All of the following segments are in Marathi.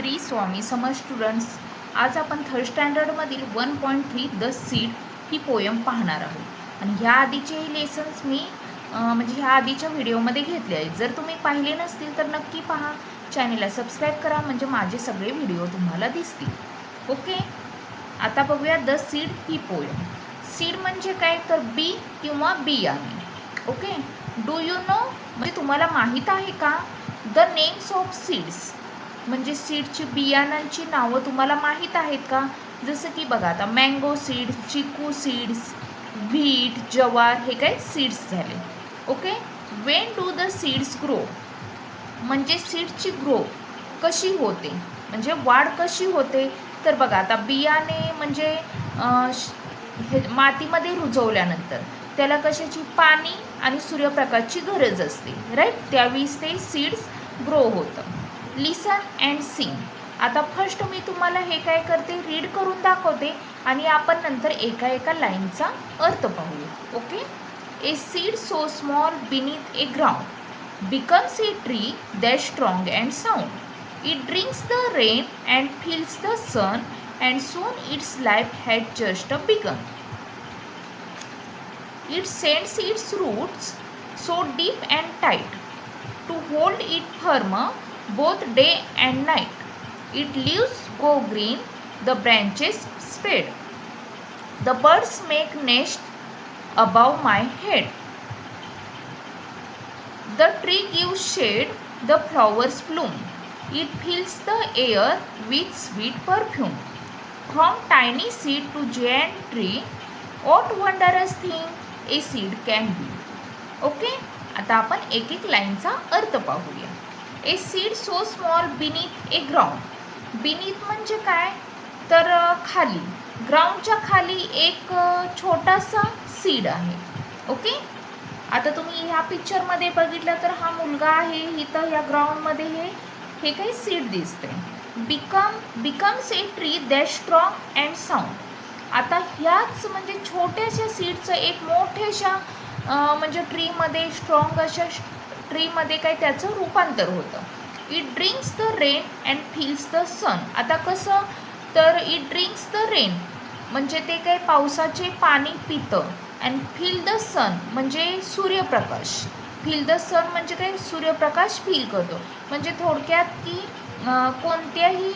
श्री स्वामी समर्थ स्टुडंट्स. आज आपण थर्ड स्टँडर्डमधील 1.3 द सीड ही पोयम पाहणार आहोत. आणि ह्या आधीचेही लेसन्स मी ह्या आधीच्या व्हिडिओमध्ये घेतले आहेत. जर तुम्ही पाहिले नसतील तर नक्की पहा. चॅनेलला सबस्क्राईब करा म्हणजे माझे सगळे व्हिडिओ तुम्हाला दिसतील. ओके, आता बघूया द सीड ही पोयम. सीड म्हणजे काय तर बी किंवा बियाणे. ओके, डू यू नो म्हणजे तुम्हाला माहीत आहे का द नेम्स ऑफ सीड्स म्हणजे सीडची बियाणांची नावं तुम्हाला माहीत आहेत का? जसं की बघा आता मँगो सीड्स, चिकू सीड्स, व्हीट, ज्वार हे काय सीड्स झाले. Okay, Wien do the seeds grow म्हणजे सीडची ग्रो कशी होते म्हणजे वाढ कशी होते. तर बघा आता बियाणे म्हणजे मातीमध्ये रुजवल्यानंतर त्याला कशाची पाणी आणि सूर्यप्रकाशची गरज असते, राईट. त्यावेळीच ते सीड्स ग्रो होतं. लिसन अँड सिंग. आता फर्स्ट मी तुम्हाला हे काय करते रीड करून दाखवते आणि आपण नंतर एका एका लाईनचा अर्थ पाहूया. Okay, a seed so small beneath a ground becomes a tree that strong and sound. It drinks the rain and feels the sun and soon its life has just began. It sends its roots so deep and tight to hold it firm both day and night. Its leaves go green, the branches spread. The birds make nest above my head. The tree gives shade, the flowers bloom. It fills the air with sweet perfume. From tiny seed to giant tree, what wondrous thing a seed can be. Okay, आता आपण एक एक लाईनचा अर्थ पाहूया. ए seed so small beneath a ground. Beneath म्हणजे काय तर खाली, ग्राउंडच्या खाली एक छोटासा सीड आहे. ओके, आता तुम्ही ह्या पिक्चरमध्ये बघितलं तर हा मुलगा आहे इथं या ग्राउंडमध्ये हे काही सीड दिसते. Becomes a tree that strong and sound. आता ह्याच म्हणजे छोट्याशा सीडचं एक मोठ्याशा म्हणजे ट्रीमध्ये स्ट्रॉंग अशा ट्रीमध्ये काय त्याचं रूपांतर होतं. It drinks the rain and feels the sun. आता कसं तर इट ड्रिंक्स द रेन म्हणजे ते काय पावसाचे पाणी पितं. अँड फील द सन म्हणजे सूर्यप्रकाश. फील द सन म्हणजे काय सूर्यप्रकाश फील करतो. म्हणजे थोडक्यात की कोणत्याही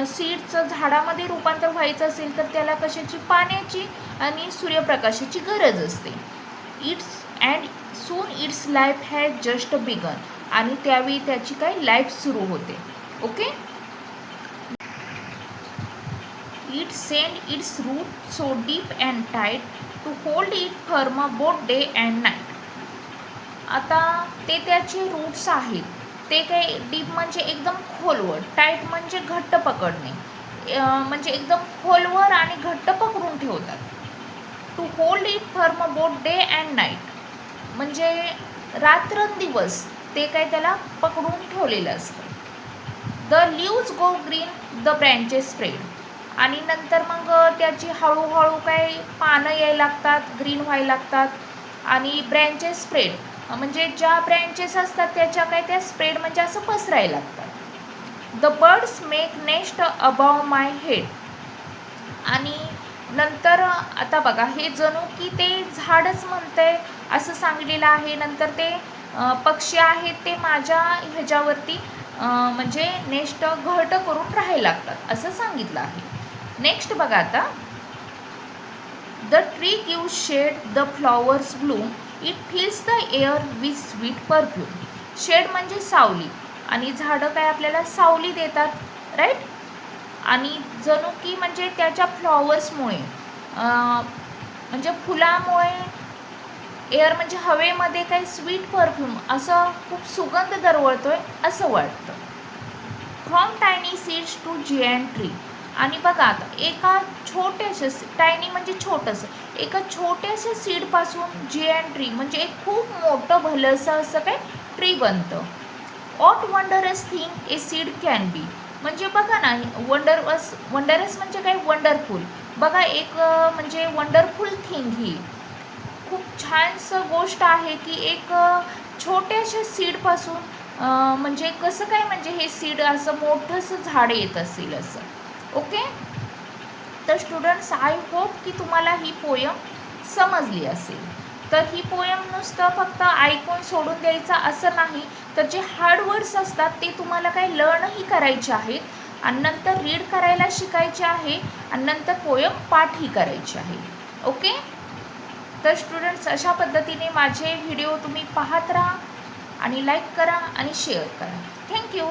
सीडचं झाडामध्ये रूपांतर व्हायचं असेल तर त्याला कशाची पाण्याची आणि सूर्यप्रकाशाची गरज असते. Soon its life has just begun आणि त्यावेळी त्याची काय लाईफ सुरू होते. Okay, it send its root so deep and tight to hold it firm both day and night. आता ते त्याचे रूट्स आहेत ते काही डीप म्हणजे एकदम खोलवर, टाईट म्हणजे घट्ट पकडणे म्हणजे एकदम खोलवर आणि घट्ट पकडून ठेवतात. To hold it firm both day and night म्हणजे रात्रंदिवस ते काय त्याला पकडून ठेवलेलं असतं. The leaves go green, the branches spread आणि नंतर मग त्याची हळूहळू काय पानं यायला लागतात, ग्रीन व्हायला लागतात आणि ब्रँचेस स्प्रेड म्हणजे ज्या ब्रँचेस असतात त्याच्या काय त्या स्प्रेड म्हणजे असं पसरायला लागतात. The birds make nest above my head आणि नंतर आता बघा हे जणू की ते झाडच म्हणतंय असं सांगलेलं आहे. नंतर ते पक्षी आहेत ते माझ्या ह्याच्यावरती म्हणजे नेस्ट घट करून राहायला लागतात असं सांगितलं आहे. नेक्स्ट बघा आता. The tree gives shade, the flowers bloom, it fills the air with sweet perfume. Shade म्हणजे सावली आणि झाडं काय आपल्याला सावली देतात, राईट. आणि जणू की म्हणजे त्याच्या फ्लॉवर्समुळे म्हणजे फुलामुळे एअर म्हणजे हवेमध्ये काही स्वीट परफ्यूम असं खूप सुगंध दरवळतोय असं वाटतं. From tiny seeds to giant tree आणि बघा आता एका छोट्याशा टायनी म्हणजे छोटंसं एका छोट्याशा सीडपासून जियंट ट्री म्हणजे एक खूप मोठं भलंसं असं काय ट्री बनतं. What wondrous thing a seed can be म्हणजे बघा ना वंडरस म्हणजे काय वंडरफुल. बघा एक म्हणजे वंडरफुल थिंग ही खूप छानसं गोष्ट आहे की एक छोट्याशा सीडपासून म्हणजे कसं काय, म्हणजे हे सीड असं मोठंसं झाड येत असेल असं. ओके. तर स्टुडंट्स, आय होप की तुम्हाला ही पोयम समजली असेल. तर ही पोयम नुसतं फक्त ऐकून सोडून द्यायचं असं नाही, तर जे हार्ड वर्ड्स असतात ते तुम्हाला काही लर्नही करायचे आहेत आणि नंतर रीड करायला शिकायचे आहे आणि नंतर पोयम पाठही करायची आहे. ओके. तर स्टुडंट्स, अशा पद्धतीने माझे व्हिडिओ तुम्ही पाहत राहा आणि लाईक करा आणि शेअर करा. थँक्यू.